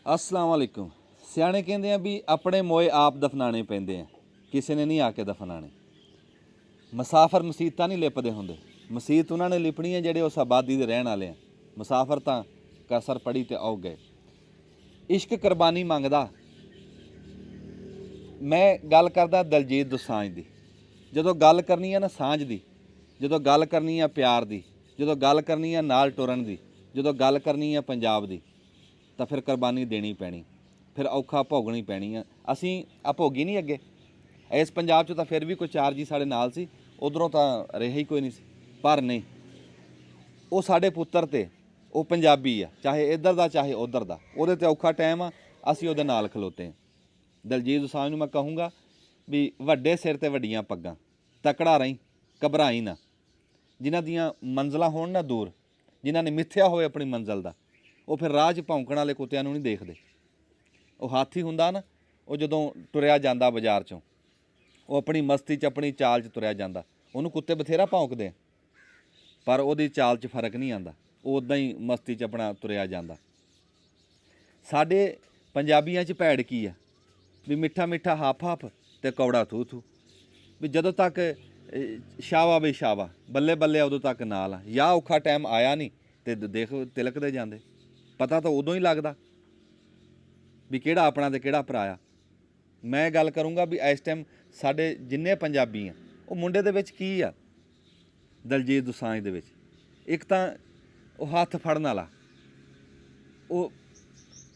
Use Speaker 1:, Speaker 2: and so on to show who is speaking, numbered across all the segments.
Speaker 1: अस्सलाम वालेकुम। सियाणे कहते हैं भी अपने मोए आप दफनाने पैंदे हैं, किसी ने नहीं आके दफनाने। मुसाफर मसीतां नहीं लिपदे हुंदे, मसीत उन्होंने लिपनी है ਜਿਹੜੇ ਉਸ आबादी ਦੇ ਰਹਿਣ ਵਾਲੇ ਆ। मुसाफर ਤਾਂ कसर पड़ी ते औ गए। इश्क कुर्बानी मंगदा। मैं गल करदा दलजीत दोसांझ दी। ਜਦੋਂ ਗੱਲ ਕਰਨੀ ਹੈ ਨਾ ਸਾਂਝ ਦੀ, ਜਦੋਂ ਗੱਲ ਕਰਨੀ ਹੈ ਪਿਆਰ ਦੀ, ਜਦੋਂ ਗੱਲ ਕਰਨੀ ਹੈ ਨਾਲ ਟੁਰਨ ਦੀ, ਜਦੋਂ ਗੱਲ ਕਰਨੀ ਹੈ ਪੰਜਾਬ ਦੀ, ਤਾਂ ਫਿਰ ਕੁਰਬਾਨੀ ਦੇਣੀ ਪੈਣੀ, ਫਿਰ ਔਖਾ ਭੋਗਣੀ ਪੈਣੀ ਆ। ਅਸੀਂ ਭੋਗੀ ਨਹੀਂ ਅੱਗੇ ਇਸ ਪੰਜਾਬ 'ਚ, ਤਾਂ ਫਿਰ ਵੀ ਕੋਈ ਚਾਰ ਜੀ ਸਾਡੇ ਨਾਲ ਸੀ, ਉਧਰੋਂ ਤਾਂ ਰਿਹਾ ਹੀ ਕੋਈ ਨਹੀਂ ਸੀ। ਪਰ ਨਹੀਂ, ਉਹ ਸਾਡੇ ਪੁੱਤਰ ਤੇ ਉਹ ਪੰਜਾਬੀ ਆ, ਚਾਹੇ ਇੱਧਰ ਦਾ ਚਾਹੇ ਉੱਧਰ ਦਾ, ਉਹਦੇ ਤੇ ਔਖਾ ਟਾਈਮ ਆ, ਅਸੀਂ ਉਹਦੇ ਨਾਲ ਖਲੋਤੇ ਹਾਂ। ਦਲਜੀਤ ਦੋਸਾਂਝ ਨੂੰ ਮੈਂ ਕਹੂੰਗਾ ਵੀ ਵੱਡੇ ਸਿਰ ਤੇ ਵੱਡੀਆਂ ਪੱਗਾਂ, ਤਕੜਾ ਰਹੀਂ, ਘਬਰਾਈ ਨਾ। ਜਿਨ੍ਹਾਂ ਦੀਆਂ ਮੰਜ਼ਲਾਂ ਹੋਣ ਨਾ ਦੂਰ, ਜਿਨ੍ਹਾਂ ਨੇ ਮਿੱਥਿਆ ਹੋਵੇ ਆਪਣੀ ਮੰਜ਼ਲ ਦਾ, ਉਹ ਫਿਰ ਰਾਹ 'ਚ ਭੌਂਕਣ ਵਾਲੇ ਕੁੱਤਿਆਂ ਨੂੰ ਨਹੀਂ ਦੇਖਦੇ। ਉਹ ਹਾਥੀ ਹੁੰਦਾ ਨਾ, ਉਹ ਜਦੋਂ ਤੁਰਿਆ ਜਾਂਦਾ ਬਾਜ਼ਾਰ 'ਚੋਂ, ਉਹ ਆਪਣੀ ਮਸਤੀ 'ਚ ਆਪਣੀ ਚਾਲ 'ਚ ਤੁਰਿਆ ਜਾਂਦਾ, ਉਹਨੂੰ ਕੁੱਤੇ ਬਥੇਰਾ ਭੌਂਕਦੇ ਆ, ਪਰ ਉਹਦੀ ਚਾਲ 'ਚ ਫਰਕ ਨਹੀਂ ਆਉਂਦਾ, ਉਹ ਉੱਦਾਂ ਹੀ ਮਸਤੀ 'ਚ ਆਪਣਾ ਤੁਰਿਆ ਜਾਂਦਾ। ਸਾਡੇ ਪੰਜਾਬੀਆਂ 'ਚ ਭੈੜ ਕੀ ਆ ਵੀ ਮਿੱਠਾ ਮਿੱਠਾ ਹੱਫ ਹੱਫ ਤੇ ਕੌੜਾ ਥੂ ਥੂ, ਵੀ ਜਦੋਂ ਤੱਕ ਸ਼ਾਵਾ ਵੀ ਸ਼ਾਵਾ ਬੱਲੇ ਬੱਲੇ ਉਦੋਂ ਤੱਕ ਨਾਲ ਆ। ਜਾਂ ਔਖਾ ਟਾਈਮ ਆਇਆ ਨਹੀਂ ਤੇ ਦੇਖ ਤਿਲਕਦੇ ਜਾਂਦੇ। ਪਤਾ ਤਾਂ ਉਦੋਂ ਹੀ ਲੱਗਦਾ ਵੀ ਕਿਹੜਾ ਆਪਣਾ ਤੇ ਕਿਹੜਾ ਪਰਾਇਆ। ਮੈਂ ਗੱਲ ਕਰੂੰਗਾ ਵੀ ਇਸ ਟਾਈਮ ਸਾਡੇ ਜਿੰਨੇ ਪੰਜਾਬੀ ਆ, ਉਹ ਮੁੰਡੇ ਦੇ ਵਿੱਚ ਕੀ ਆ ਦਲਜੀਤ ਦੋਸਾਂਝ ਦੇ ਵਿੱਚ, ਇੱਕ ਤਾਂ ਉਹ ਹੱਥ ਫੜਨ ਵਾਲਾ, ਉਹ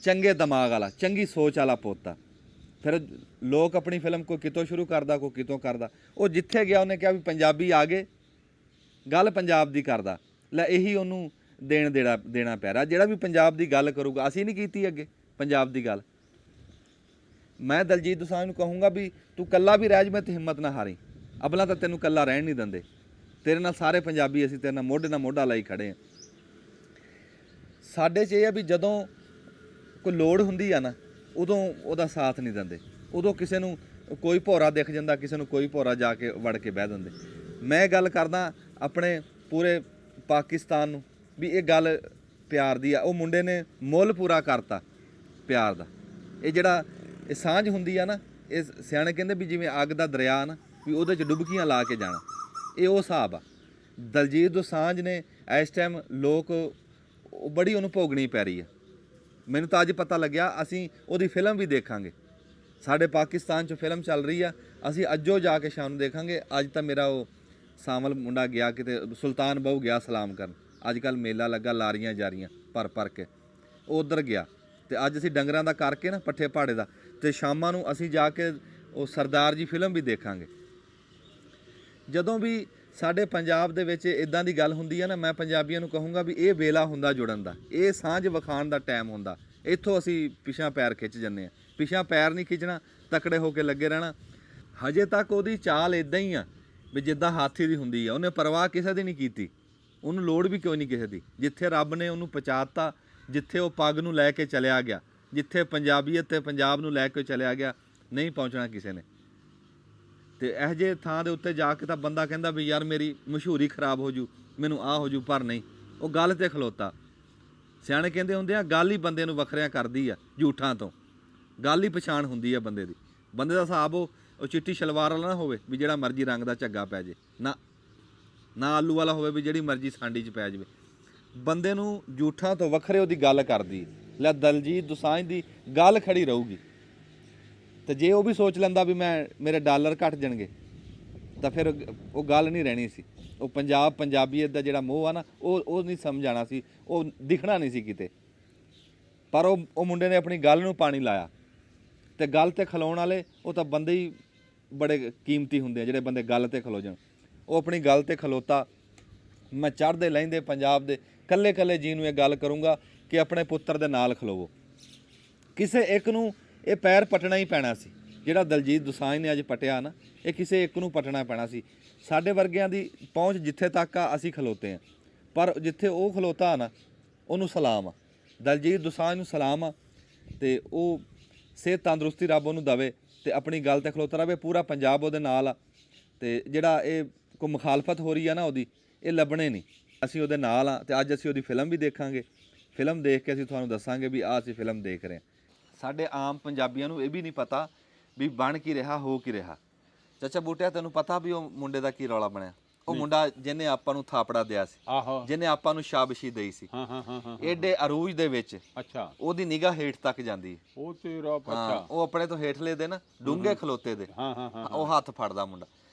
Speaker 1: ਚੰਗੇ ਦਿਮਾਗ ਵਾਲਾ, ਚੰਗੀ ਸੋਚ ਵਾਲਾ ਪੁੱਤ ਆ। ਫਿਰ ਲੋਕ ਆਪਣੀ ਫਿਲਮ ਕੋਈ ਕਿਤੋਂ ਸ਼ੁਰੂ ਕਰਦਾ, ਕੋਈ ਕਿਤੋਂ ਕਰਦਾ। ਉਹ ਜਿੱਥੇ ਗਿਆ ਉਹਨੇ ਕਿਹਾ ਵੀ ਪੰਜਾਬੀ ਆ ਗਏ, ਗੱਲ ਪੰਜਾਬ ਦੀ ਕਰਦਾ। ਲੈ ਇਹੀ ਉਹਨੂੰ ਦੇਣਾ ਪੈ ਰਿਹਾ। ਜਿਹੜਾ ਵੀ ਪੰਜਾਬ ਦੀ ਗੱਲ ਕਰੂਗਾ, ਅਸੀਂ ਨਹੀਂ ਕੀਤੀ ਅੱਗੇ ਪੰਜਾਬ ਦੀ ਗੱਲ। ਮੈਂ ਦਲਜੀਤ ਦੋਸਾਂਝ ਨੂੰ ਕਹੂੰਗਾ ਵੀ ਤੂੰ ਕੱਲਾ ਵੀ ਰਹਿ ਜਾਵੇਂ ਤੇ ਹਿੰਮਤ ਨਾ ਹਾਰੀ। ਅਬਲਾ ਤਾਂ ਤੈਨੂੰ ਕੱਲਾ ਰਹਿਣ ਨਹੀਂ ਦਿੰਦੇ, ਤੇਰੇ ਨਾਲ ਸਾਰੇ ਪੰਜਾਬੀ, ਅਸੀਂ ਤੇਰੇ ਨਾਲ ਮੋਢਾ ਲਾਈ ਖੜੇ ਹਾਂ। ਸਾਡੇ 'ਚ ਇਹ ਆ ਵੀ ਜਦੋਂ ਕੋਈ ਲੋੜ ਹੁੰਦੀ ਆ ਨਾ, ਉਦੋਂ ਉਹਦਾ ਸਾਥ ਨਹੀਂ ਦਿੰਦੇ। ਉਦੋਂ ਕਿਸੇ ਨੂੰ ਕੋਈ ਭੌਰਾ ਦਿਖ ਜਾਂਦਾ, ਕਿਸੇ ਨੂੰ ਕੋਈ ਭੌਰਾ ਜਾ ਕੇ ਵੜ ਕੇ ਬਹਿ ਦਿੰਦੇ। ਮੈਂ ਗੱਲ ਕਰਦਾ ਆਪਣੇ ਪੂਰੇ ਪਾਕਿਸਤਾਨ ਨੂੰ ਵੀ ਇਹ ਗੱਲ ਪਿਆਰ ਦੀ ਆ। ਉਹ ਮੁੰਡੇ ਨੇ ਮੁੱਲ ਪੂਰਾ ਕਰਤਾ ਪਿਆਰ ਦਾ। ਇਹ ਜਿਹੜਾ ਇਹ ਸਾਂਝ ਹੁੰਦੀ ਆ ਨਾ, ਇਹ ਸਿਆਣੇ ਕਹਿੰਦੇ ਵੀ ਜਿਵੇਂ ਅੱਗ ਦਾ ਦਰਿਆ ਨਾ, ਵੀ ਉਹਦੇ 'ਚ ਡੁਬਕੀਆਂ ਲਾ ਕੇ ਜਾਣਾ, ਇਹ ਉਹ ਹਿਸਾਬ ਆ। ਦਲਜੀਤ ਦੋਸਾਂਝ ਨੇ ਇਸ ਟਾਈਮ ਲੋਕ ਬੜੀ ਉਹਨੂੰ ਭੋਗਣੀ ਪੈ ਰਹੀ ਆ। ਮੈਨੂੰ ਤਾਂ ਅੱਜ ਪਤਾ ਲੱਗਿਆ, ਅਸੀਂ ਉਹਦੀ ਫਿਲਮ ਵੀ ਦੇਖਾਂਗੇ। ਸਾਡੇ ਪਾਕਿਸਤਾਨ 'ਚ ਫਿਲਮ ਚੱਲ ਰਹੀ ਆ, ਅਸੀਂ ਅੱਜੋਂ ਜਾ ਕੇ ਸ਼ਾਮ ਨੂੰ ਦੇਖਾਂਗੇ। ਅੱਜ ਤਾਂ ਮੇਰਾ ਉਹ ਸਾਮਲ ਮੁੰਡਾ ਗਿਆ ਕਿਤੇ, ਸੁਲਤਾਨ ਬਹੂ ਗਿਆ ਸਲਾਮ ਕਰਨ। ਅੱਜ ਕੱਲ੍ਹ ਮੇਲਾ ਲੱਗਾ, ਲਾਰੀਆਂ ਜਾ ਰਹੀਆਂ ਭਰ ਕੇ, ਉਹ ਉੱਧਰ ਗਿਆ। ਅਤੇ ਅੱਜ ਅਸੀਂ ਡੰਗਰਾਂ ਦਾ ਕਰਕੇ ਨਾ ਪੱਠੇ ਪਹਾੜੇ ਦਾ, ਅਤੇ ਸ਼ਾਮਾਂ ਨੂੰ ਅਸੀਂ ਜਾ ਕੇ ਉਹ ਸਰਦਾਰ ਜੀ ਫਿਲਮ ਵੀ ਦੇਖਾਂਗੇ। ਜਦੋਂ ਵੀ ਸਾਡੇ ਪੰਜਾਬ ਦੇ ਵਿੱਚ ਇੱਦਾਂ ਦੀ ਗੱਲ ਹੁੰਦੀ ਹੈ ਨਾ, ਮੈਂ ਪੰਜਾਬੀਆਂ ਨੂੰ ਕਹੂੰਗਾ ਵੀ ਇਹ ਵੇਲਾ ਹੁੰਦਾ ਜੁੜਨ ਦਾ, ਇਹ ਸਾਂਝ ਵਿਖਾਉਣ ਦਾ ਟਾਈਮ ਹੁੰਦਾ। ਇੱਥੋਂ ਅਸੀਂ ਪਿਛਾਂ ਪੈਰ ਖਿੱਚ ਜਾਂਦੇ ਹਾਂ। ਪਿਛਾਂ ਪੈਰ ਨਹੀਂ ਖਿੱਚਣਾ, ਤਕੜੇ ਹੋ ਕੇ ਲੱਗੇ ਰਹਿਣਾ। ਹਜੇ ਤੱਕ ਉਹਦੀ ਚਾਲ ਇੱਦਾਂ ਹੀ ਆ ਵੀ ਜਿੱਦਾਂ ਹਾਥੀ ਦੀ ਹੁੰਦੀ ਆ। ਉਹਨੇ ਪਰਵਾਹ ਕਿਸੇ ਦੀ ਨਹੀਂ ਕੀਤੀ, ਉਹਨੂੰ ਲੋੜ ਵੀ ਕਿਉਂ ਨਹੀਂ ਕਿਸੇ ਦੀ। ਜਿੱਥੇ ਰੱਬ ਨੇ ਉਹਨੂੰ ਪਹੁੰਚਾਤਾ, ਜਿੱਥੇ ਉਹ ਪੱਗ ਨੂੰ ਲੈ ਕੇ ਚਲਿਆ ਗਿਆ, ਜਿੱਥੇ ਪੰਜਾਬੀਅਤ ਤੇ ਪੰਜਾਬ ਨੂੰ ਲੈ ਕੇ ਚਲਿਆ ਗਿਆ, ਨਹੀਂ ਪਹੁੰਚਣਾ ਕਿਸੇ ਨੇ। ਅਤੇ ਇਹੋ ਜਿਹੇ ਥਾਂ ਦੇ ਉੱਤੇ ਜਾ ਕੇ ਤਾਂ ਬੰਦਾ ਕਹਿੰਦਾ ਵੀ ਯਾਰ ਮੇਰੀ ਮਸ਼ਹੂਰੀ ਖਰਾਬ ਹੋ ਜੂ, ਮੈਨੂੰ ਆਹ ਹੋ ਜੂ, ਪਰ ਨਹੀਂ, ਉਹ ਗੱਲ 'ਤੇ ਖਲੋਤਾ। ਸਿਆਣੇ ਕਹਿੰਦੇ ਹੁੰਦੇ ਆ, ਗੱਲ ਹੀ ਬੰਦੇ ਨੂੰ ਵੱਖਰਿਆਂ ਕਰਦੀ ਆ ਝੂਠਾਂ ਤੋਂ। ਗੱਲ ਹੀ ਪਛਾਣ ਹੁੰਦੀ ਆ ਬੰਦੇ ਦੀ। ਬੰਦੇ ਦਾ ਹਿਸਾਬ ਉਹ ਚਿੱਟੀ ਸ਼ਲਵਾਰ ਵਾਲਾ ਨਾ ਹੋਵੇ ਵੀ ਜਿਹੜਾ ਮਰਜ਼ੀ ਰੰਗ ਦਾ ਝੱਗਾ ਪੈ ਜੇ, ਨਾ ਆਲੂ ਵਾਲਾ ਹੋਵੇ ਵੀ ਜਿਹੜੀ ਮਰਜ਼ੀ ਸਾਂਡੀ 'ਚ ਪੈ ਜਾਵੇ। ਬੰਦੇ ਨੂੰ ਝੂਠਾਂ ਤੋਂ ਵੱਖਰੇ ਉਹਦੀ ਗੱਲ ਕਰਦੀ। ਲੈ ਦਲਜੀਤ ਦੋਸਾਂਝ ਦੀ ਗੱਲ ਖੜੀ ਰਹੂਗੀ। ਅਤੇ ਜੇ ਉਹ ਵੀ ਸੋਚ ਲੈਂਦਾ ਵੀ ਮੇਰੇ ਡਾਲਰ ਘੱਟ ਜਾਣਗੇ, ਤਾਂ ਫਿਰ ਉਹ ਗੱਲ ਨਹੀਂ ਰਹਿਣੀ ਸੀ। ਉਹ ਪੰਜਾਬੀਅਤ ਦਾ ਜਿਹੜਾ ਮੋਹ ਆ ਨਾ, ਉਹ ਨਹੀਂ ਸਮਝ ਆਉਣਾ ਸੀ, ਉਹ ਦਿਖਣਾ ਨਹੀਂ ਸੀ ਕਿਤੇ। ਪਰ ਉਹ ਮੁੰਡੇ ਨੇ ਆਪਣੀ ਗੱਲ ਨੂੰ ਪਾਣੀ ਲਾਇਆ। ਅਤੇ ਗੱਲ 'ਤੇ ਖਲੋਣ ਵਾਲੇ ਉਹ ਤਾਂ ਬੰਦੇ ਹੀ ਬੜੇ ਕੀਮਤੀ ਹੁੰਦੇ ਆ, ਜਿਹੜੇ ਬੰਦੇ ਗੱਲ 'ਤੇ ਖਲੋ ਜਾਣ। ਉਹ ਆਪਣੀ ਗੱਲ 'ਤੇ ਖਲੋਤਾ। ਮੈਂ ਚੜ੍ਹਦੇ ਲਹਿੰਦੇ ਪੰਜਾਬ ਦੇ ਇਕੱਲੇ ਜੀ ਨੂੰ ਇਹ ਗੱਲ ਕਰੂੰਗਾ ਕਿ ਆਪਣੇ ਪੁੱਤਰ ਦੇ ਨਾਲ ਖਲੋਵੋ। ਕਿਸੇ ਇੱਕ ਨੂੰ ਇਹ ਪੈਰ ਪੱਟਣਾ ਹੀ ਪੈਣਾ ਸੀ। ਜਿਹੜਾ ਦਲਜੀਤ ਦੋਸਾਂਝ ਨੇ ਅੱਜ ਪੱਟਿਆ ਨਾ, ਇਹ ਕਿਸੇ ਇੱਕ ਨੂੰ ਪੱਟਣਾ ਪੈਣਾ ਸੀ। ਸਾਡੇ ਵਰਗਿਆਂ ਦੀ ਪਹੁੰਚ ਜਿੱਥੇ ਤੱਕ ਆ, ਅਸੀਂ ਖਲੋਤੇ ਹਾਂ। ਪਰ ਜਿੱਥੇ ਉਹ ਖਲੋਤਾ ਨਾ, ਉਹਨੂੰ ਸਲਾਮ ਆ। ਦਲਜੀਤ ਦੋਸਾਂਝ ਨੂੰ ਸਲਾਮ ਆ। ਅਤੇ ਉਹ ਸਿਹਤ ਤੰਦਰੁਸਤੀ ਰੱਬ ਉਹਨੂੰ ਦੇਵੇ ਅਤੇ ਆਪਣੀ ਗੱਲ 'ਤੇ ਖਲੋਤਾ ਰਹੇ। ਪੂਰਾ ਪੰਜਾਬ ਉਹਦੇ ਨਾਲ ਆ। ਅਤੇ ਜਿਹੜਾ ਇਹ ਕੋਈ ਮੁਖਾਲਫਤ ਹੋ ਰਹੀ ਆ ਨਾ ਉਹਦੀ, ਇਹ ਲੱਭਣੇ ਨਹੀਂ। ਅਸੀਂ ਉਹਦੇ ਨਾਲ ਆ। ਅਤੇ ਅੱਜ ਅਸੀਂ ਉਹਦੀ ਫਿਲਮ ਵੀ ਦੇਖਾਂਗੇ। ਫਿਲਮ ਦੇਖ ਕੇ ਅਸੀਂ ਤੁਹਾਨੂੰ ਦੱਸਾਂਗੇ ਵੀ ਆਹ ਅਸੀਂ ਫਿਲਮ ਦੇਖ ਰਹੇ ਹਾਂ। ਸਾਡੇ ਆਮ ਪੰਜਾਬੀਆਂ ਨੂੰ ਇਹ ਵੀ ਨਹੀਂ ਪਤਾ ਵੀ ਬਣ ਕੀ ਰਿਹਾ, ਹੋ ਕੀ ਰਿਹਾ। ਚਾਚਾ ਬੂਟਿਆ, ਤੈਨੂੰ ਪਤਾ ਵੀ ਉਹ ਮੁੰਡੇ ਦਾ ਕੀ ਰੌਲਾ ਬਣਿਆ? ਉਹ ਮੁੰਡਾ ਜਿਹਨੇ ਆਪਾਂ ਨੂੰ ਥਾਪੜਾ ਦਿਆ ਸੀ,
Speaker 2: ਆਹੋ,
Speaker 1: ਜਿਹਨੇ ਆਪਾਂ ਨੂੰ ਸ਼ਾਬਾਸ਼ੀ ਦੇਈ ਸੀ,
Speaker 2: ਹਾਂ ਹਾਂ ਹਾਂ ਹਾਂ,
Speaker 1: ਏਡੇ ਅਰੂਜ ਦੇ ਵਿੱਚ
Speaker 2: ਅੱਛਾ,
Speaker 1: ਉਹਦੀ ਨਿਗਾਹ ਹੇਠ ਤੱਕ ਜਾਂਦੀ ਹੈ।
Speaker 2: ਉਹ ਤੇਰਾ
Speaker 1: ਹਾਂ,
Speaker 2: ਅੱਛਾ,
Speaker 1: ਉਹ ਆਪਣੇ ਤੋਂ ਹੇਠਲੇ ਦੇ ਨਾ ਡੂੰਘੇ ਖਲੋਤੇ ਦੇ,
Speaker 2: ਹਾਂ ਹਾਂ ਹਾਂ,
Speaker 1: ਉਹ ਹੱਥ ਫੜਦਾ ਮੁੰਡਾ।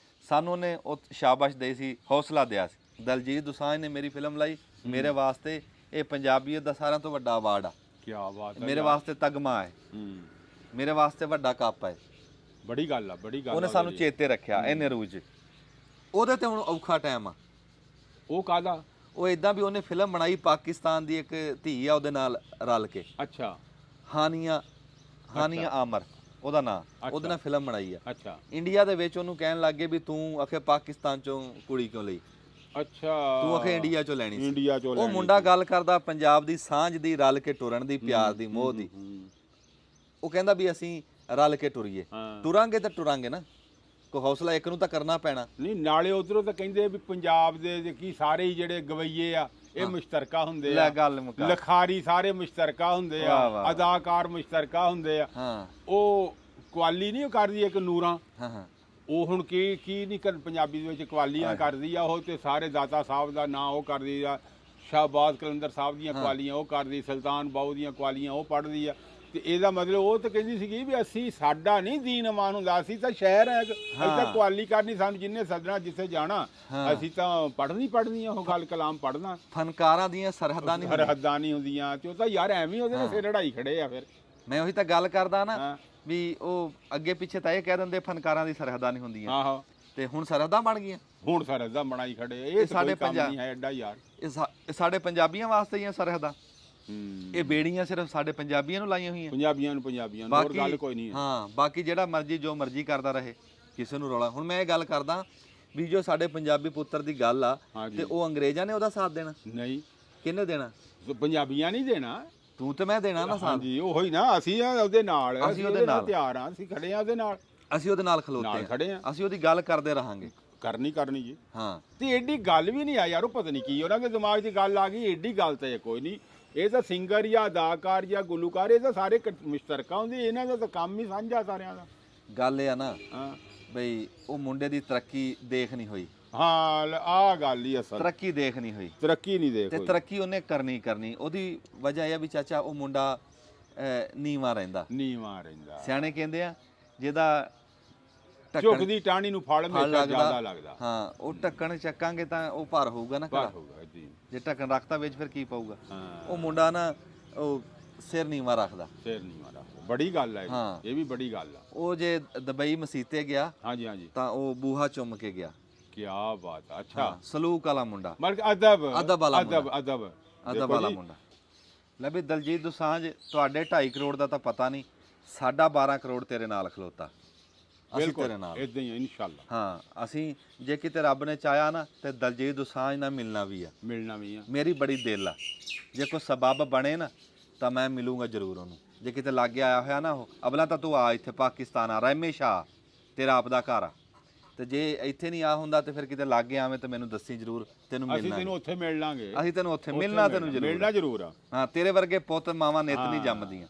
Speaker 1: ਸਾਨੂੰ ਉਹਨੇ ਉਹ ਸ਼ਾਬਾਸ਼ ਦੇਈ ਸੀ, ਹੌਸਲਾ ਦਿਆ ਸੀ। ਦਲਜੀਤ ਦੋਸਾਂਝ ਨੇ ਮੇਰੀ ਫਿਲਮ ਲਾਈ, ਮੇਰੇ ਵਾਸਤੇ ਇਹ ਪੰਜਾਬੀਅਤ ਦਾ ਸਾਰਿਆਂ ਤੋਂ ਵੱਡਾ ਅਵਾਰਡ ਆ।
Speaker 2: ਕੀ ਬਾਤ ਹੈ,
Speaker 1: ਮੇਰੇ ਵਾਸਤੇ ਤਗਮਾ ਹੈ, ਮੇਰੇ ਵਾਸਤੇ ਵੱਡਾ ਕੱਪ ਹੈ।
Speaker 2: ਬੜੀ ਗੱਲ ਆ, ਬੜੀ ਗੱਲ।
Speaker 1: ਉਹਨੇ ਸਾਨੂੰ ਚੇਤੇ ਰੱਖਿਆ ਇਹਨੇ ਰੂਜ। ਉਹਦੇ ਤੇ ਹੁਣ ਔਖਾ ਟਾਈਮ ਆ।
Speaker 2: ਉਹ ਕਾਹਦਾ?
Speaker 1: ਉਹ ਇਦਾਂ ਵੀ ਉਹਨੇ ਫਿਲਮ ਬਣਾਈ, ਪਾਕਿਸਤਾਨ ਦੀ ਇੱਕ ਧੀ ਆ ਉਹਦੇ ਨਾਲ ਰਲ ਕੇ,
Speaker 2: ਅੱਛਾ,
Speaker 1: ਹਾਨੀਆ ਆਮਰ ਉਹਦਾ ਨਾਂ, ਉਹਦੇ ਨਾਲ ਫਿਲਮ ਬਣਾਈ ਆ।
Speaker 2: ਅੱਛਾ,
Speaker 1: ਇੰਡੀਆ ਦੇ ਵਿੱਚ ਉਹਨੂੰ ਕਹਿਣ ਲੱਗੇ ਵੀ ਤੂੰ ਆਖੇ ਪਾਕਿਸਤਾਨ ਚੋਂ ਕੁੜੀ ਕਿਉਂ ਲਈ,
Speaker 2: ਅੱਛਾ,
Speaker 1: ਤੂੰ ਆਖੇ ਇੰਡੀਆ ਚੋਂ ਲੈਣੀ ਸੀ।
Speaker 2: ਇੰਡੀਆ ਚੋਂ
Speaker 1: ਉਹ ਮੁੰਡਾ ਗੱਲ ਕਰਦਾ ਪੰਜਾਬ ਦੀ ਸਾਂਝ ਦੀ, ਰਲ ਕੇ ਟੁਰਨ ਦੀ, ਪਿਆਰ ਦੀ, ਮੋਹ ਦੀ। ਉਹ ਕਹਿੰਦਾ ਵੀ ਅਸੀਂ ਰਲ ਕੇ ਟੁਰੀਏ, ਟੁਰਾਂਗੇ ਤਾਂ ਟੁਰਾਂਗੇ ਨਾ, ਕੋਈ ਹੌਸਲਾ ਇੱਕ ਨੂੰ ਤਾਂ ਕਰਨਾ ਪੈਣਾ।
Speaker 2: ਨਹੀਂ, ਨਾਲੇ ਉਧਰੋਂ ਤਾਂ ਕਹਿੰਦੇ ਵੀ ਪੰਜਾਬ ਦੇ ਕੀ ਸਾਰੇ ਹੀ ਜਿਹੜੇ ਗਵਈਏ ਆ ਇਹ ਮੁਸ਼ਤਰਕਾ ਹੁੰਦੇ
Speaker 1: ਲੈ
Speaker 2: ਆ,
Speaker 1: ਗੱਲ ਮੁਕਾ,
Speaker 2: ਲਖਾਰੀ ਸਾਰੇ ਮੁਸ਼ਤਰਕਾ ਹੁੰਦੇ ਆ, ਅਦਾਕਾਰ ਮੁਸ਼ਤਰਕਾ ਹੁੰਦੇ ਆ।
Speaker 1: ਹਾਂ,
Speaker 2: ਉਹ ਕਵਾਲੀ ਨਹੀਂ ਕਰਦੀ ਇੱਕ ਨੂਰਾਂ,
Speaker 1: ਹਾਂ ਹਾਂ,
Speaker 2: ਉਹ ਹੁਣ ਕੀ ਨਹੀਂ ਕਰ ਪੰਜਾਬੀ ਦੇ ਵਿੱਚ ਕਵਾਲੀਆਂ ਕਰਦੀ ਆ ਉਹ, ਤੇ ਸਾਰੇ ਦਾਤਾ ਸਾਹਿਬ ਦਾ ਨਾਂ ਉਹ ਕਰਦੀ ਆ, ਸ਼ਾਹਬਾਜ਼ ਕਲੰਦਰ ਸਾਹਿਬ ਦੀਆਂ ਕਵਾਲੀਆਂ ਉਹ ਕਰਦੀ, ਸੁਲਤਾਨ ਬਾਊ ਦੀਆਂ ਕਵਾਲੀਆਂ ਉਹ ਪੜ੍ਹਦੀ ਆ। ਤੇ ਇਹਦਾ ਮਤਲਬ ਉਹ ਤਾਂ ਕਹਿੰਦੀ ਸੀਗੀ ਵੀ ਅਸੀਂ, ਸਾਡਾ ਨਹੀਂ ਦੀਨ ਅਮਾਨ ਹੁੰਦਾ, ਅਸੀਂ ਤਾਂ ਸ਼ਹਿਰ ਹੈ, ਅਸੀਂ ਤਾਂ ਕਵਾਲੀ ਕਰਨੀ, ਸਾਨੂੰ ਜਿੰਨੇ ਸੱਜਣਾ ਜਿੱਥੇ ਜਾਣਾ ਅਸੀਂ ਤਾਂ ਪੜ੍ਹਨੀ ਆ ਉਹ ਗੱਲ ਕਲਾਮ ਪੜ੍ਹਨਾ।
Speaker 1: ਫਨਕਾਰਾਂ ਦੀਆਂ ਸਰਹੱਦਾਂ
Speaker 2: ਨਹੀਂ ਹੁੰਦੀਆਂ, ਤੇ ਉਹ ਤਾਂ ਯਾਰ ਐਵੇਂ ਉਹਦੇ ਨਾਲ ਸਿਰ ਲੜਾਈ ਖੜੇ ਆ। ਫਿਰ
Speaker 1: ਮੈਂ ਉਹੀ ਤਾਂ ਗੱਲ ਕਰਦਾ ਨਾ ਵੀ ਉਹ ਅੱਗੇ ਪਿੱਛੇ ਤਾਂ ਇਹ ਕਹਿ ਦਿੰਦੇ ਫਨਕਾਰਾਂ ਦੀ ਸਰਹੱਦਾਂ ਨਹੀਂ ਹੁੰਦੀਆਂ,
Speaker 2: ਆਹੋ,
Speaker 1: ਤੇ ਹੁਣ ਸਰਹੱਦਾਂ ਬਣ ਗਈਆਂ।
Speaker 2: ਹੁਣ ਸਰਹੱਦਾਂ ਬਣਾਈ ਖੜੇ, ਇਹ ਸਾਡੇ ਕੰਮ ਨਹੀਂ ਹੈ ਐਡਾ ਯਾਰ,
Speaker 1: ਇਹ ਸਾਡੇ ਪੰਜਾਬੀਆਂ ਵਾਸਤੇ ਹੀ ਆ ਸਰਹੱਦਾਂ। ਇਹ ਬੇੜੀਆਂ ਸਿਰਫ ਸਾਡੇ ਪੰਜਾਬੀਆਂ ਨੂੰ ਲਾਈਆਂ ਹੋਈਆਂ,
Speaker 2: ਪੰਜਾਬੀਆਂ ਨੂੰ ਹੋਰ ਗੱਲ ਕੋਈ ਨਹੀਂ।
Speaker 1: ਹਾਂ, ਬਾਕੀ ਜਿਹੜਾ ਮਰਜ਼ੀ ਜੋ ਮਰਜ਼ੀ ਕਰਦਾ ਰਹੇ, ਕਿਸੇ ਨੂੰ ਰੌਲਾ। ਹੁਣ ਮੈਂ ਇਹ ਗੱਲ ਕਰਦਾ ਵੀ ਜੋ ਸਾਡੇ ਪੰਜਾਬੀ ਪੁੱਤਰ ਦੀ ਗੱਲ ਆ, ਤੇ ਉਹ ਅੰਗਰੇਜ਼ਾਂ ਨੇ ਉਹਦਾ ਸਾਥ ਦੇਣਾ
Speaker 2: ਨਹੀਂ,
Speaker 1: ਕਿਹਨੇ ਦੇਣਾ?
Speaker 2: ਪੰਜਾਬੀਆਂ ਨਹੀਂ ਦੇਣਾ,
Speaker 1: ਤੂੰ ਤੇ ਮੈਂ ਦੇਣਾ ਨਾ ਸਾਥ।
Speaker 2: ਜੀ ਉਹੀ ਨਾ, ਅਸੀਂ ਉਹਦੇ ਨਾਲ, ਅਸੀਂ ਉਹਦੇ ਨਾਲ ਤਿਆਰ ਆ, ਅਸੀਂ ਖੜੇ ਆ ਉਹਦੇ ਨਾਲ,
Speaker 1: ਅਸੀਂ ਉਹਦੇ ਨਾਲ ਖਲੋਤੇ
Speaker 2: ਖੜੇ ਆ,
Speaker 1: ਅਸੀਂ ਉਹਦੀ ਗੱਲ ਕਰਦੇ ਰਹਾਂਗੇ,
Speaker 2: ਕਰਨੀ ਜੀ।
Speaker 1: ਹਾਂ,
Speaker 2: ਤੇ ਐਡੀ ਗੱਲ ਵੀ ਨਹੀਂ ਆ ਯਾਰ, ਉਹ ਪਤਾ ਨਹੀਂ ਕੀ ਉਹਨਾਂ ਦੇ ਦਿਮਾਗ 'ਚ ਗੱਲ ਆ ਗਈ, ਐਡੀ ਗੱਲ ਤਾਂ ਕੋਈ ਨਹੀਂ। ਇਹ ਤਾਂ ਸਿੰਗਰ ਜਾਂ ਅਦਾਕਾਰ ਜਾਂ ਗੁਲੂਕਾਰ, ਇਹ ਤਾਂ ਸਾਰੇ ਮੁਸ਼ਤਰਕਾ ਹੁੰਦੇ, ਇਹਨਾਂ ਦਾ ਤਾਂ ਕੰਮ ਹੀ ਸਾਂਝਾ ਸਾਰਿਆਂ ਦਾ।
Speaker 1: ਗੱਲ ਇਹ ਆ ਨਾ
Speaker 2: ਹਾਂ
Speaker 1: ਬਈ ਉਹ ਮੁੰਡੇ ਦੀ ਤਰੱਕੀ ਦੇਖ ਨਹੀਂ ਹੋਈ।
Speaker 2: ਹਾਂ, ਆਹ ਗੱਲ ਹੀ ਅਸਲ,
Speaker 1: ਤਰੱਕੀ ਦੇਖ ਨਹੀਂ ਹੋਈ,
Speaker 2: ਤਰੱਕੀ ਨਹੀਂ ਦੇਖ
Speaker 1: ਤੇ
Speaker 2: ਹੋਈ।
Speaker 1: ਤਰੱਕੀ ਉਹਨੇ ਕਰਨੀ। ਉਹਦੀ ਵਜ੍ਹਾ ਇਹ ਆ ਵੀ ਚਾਚਾ ਉਹ ਮੁੰਡਾ ਨੀਵਾਂ ਰਹਿੰਦਾ। ਸਿਆਣੇ ਕਹਿੰਦੇ ਆ ਜਿਹਦਾ
Speaker 2: ਝੁਕਦੀ ਟਾਹਣੀ ਨੂੰ ਫਲ ਹਮੇਸ਼ਾ ਜ਼ਿਆਦਾ ਲੱਗਦਾ।
Speaker 1: ਹਾਂ, ਉਹ ਢੱਕਣ ਚੱਕਾਂਗੇ ਤਾਂ ਉਹ ਭਾਰ ਹੋਊਗਾ ਨਾ,
Speaker 2: ਭਾਰ ਹੋਊਗਾ ਜੀ।
Speaker 1: ਜੇ ਢੱਕਣ ਰੱਖਤਾ ਵਿੱਚ ਫਿਰ ਕੀ ਪਊਗਾ? ਉਹ ਮੁੰਡਾ ਨਾ ਉਹ ਸਿਰ ਨੀਵਾਂ ਰੱਖਦਾ,
Speaker 2: ਬੜੀ ਗੱਲ ਹੈ ਇਹ ਵੀ, ਬੜੀ ਗੱਲ ਆ।
Speaker 1: ਉਹ ਜੇ ਦੁਬਈ ਮਸੀਤੇ ਗਿਆ,
Speaker 2: ਹਾਂਜੀ ਹਾਂਜੀ,
Speaker 1: ਤਾਂ ਉਹ ਬੂਹਾ ਚੁੰਮ ਕੇ ਗਿਆ।
Speaker 2: ਕੀ ਬਾਤ ਆ, ਅੱਛਾ,
Speaker 1: ਸਲੂਕ ਵਾਲਾ ਮੁੰਡਾ,
Speaker 2: ਅਦਬ
Speaker 1: ਵਾਲਾ ਮੁੰਡਾ। ਲੈ ਵੀ ਦਲਜੀਤ ਦੋਸਾਂਝ, ਤੁਹਾਡੇ 2.5 ਕਰੋੜ ਦਾ ਤਾਂ ਪਤਾ ਨਹੀਂ, ਸਾਡਾ 12 ਕਰੋੜ ਤੇਰੇ ਨਾਲ ਖਲੋਤਾ, ਅਸੀਂ ਤੇਰੇ ਨਾਲ
Speaker 2: ਇਦਾਂ ਹੀ ਇਨਸ਼ਾਅੱਲਾ।
Speaker 1: ਹਾਂ, ਅਸੀਂ ਜੇ ਕਿਤੇ ਰੱਬ ਨੇ ਚਾਹਿਆ ਨਾ ਤੇ ਦਲਜੀਤ ਦੋਸਾਂਝ ਨਾਲ ਮਿਲਣਾ ਵੀ ਆ। ਮੇਰੀ ਬੜੀ ਦਿਲ ਆ, ਜੇ ਕੋਈ ਸਬਬ ਬਣੇ ਨਾ ਤਾਂ ਮੈਂ ਮਿਲੂੰਗਾ ਜ਼ਰੂਰ ਉਹਨੂੰ। ਜੇ ਕਿਤੇ ਲਾਗੇ ਆਇਆ ਹੋਇਆ ਨਾ, ਉਹ ਅਬਲਾ ਤਾਂ ਤੂੰ ਆ ਇੱਥੇ ਪਾਕਿਸਤਾਨ ਆ, ਹਮੇਸ਼ਾ ਤੇਰਾ ਆਪ ਦਾ ਘਰ ਆ, ਤੇ ਜੇ ਇੱਥੇ ਨਹੀਂ ਆ ਹੁੰਦਾ ਤੇ ਫਿਰ ਕਿਤੇ ਲਾਗੇ ਆਵੇਂ ਤੇ ਮੈਨੂੰ ਦੱਸੀ ਜ਼ਰੂਰ, ਤੈਨੂੰ ਮਿਲਣਾ,
Speaker 2: ਅਸੀਂ ਤੈਨੂੰ ਉੱਥੇ ਮਿਲ ਲਾਂਗੇ,
Speaker 1: ਅਸੀਂ ਤੈਨੂੰ ਉੱਥੇ ਮਿਲਣਾ, ਤੈਨੂੰ
Speaker 2: ਜ਼ਰੂਰ ਆ।
Speaker 1: ਹਾਂ, ਤੇਰੇ ਵਰਗੇ ਪੁੱਤ ਮਾਵਾਂ ਨਿੱਤ ਨਹੀਂ ਜੰਮਦੀਆਂ,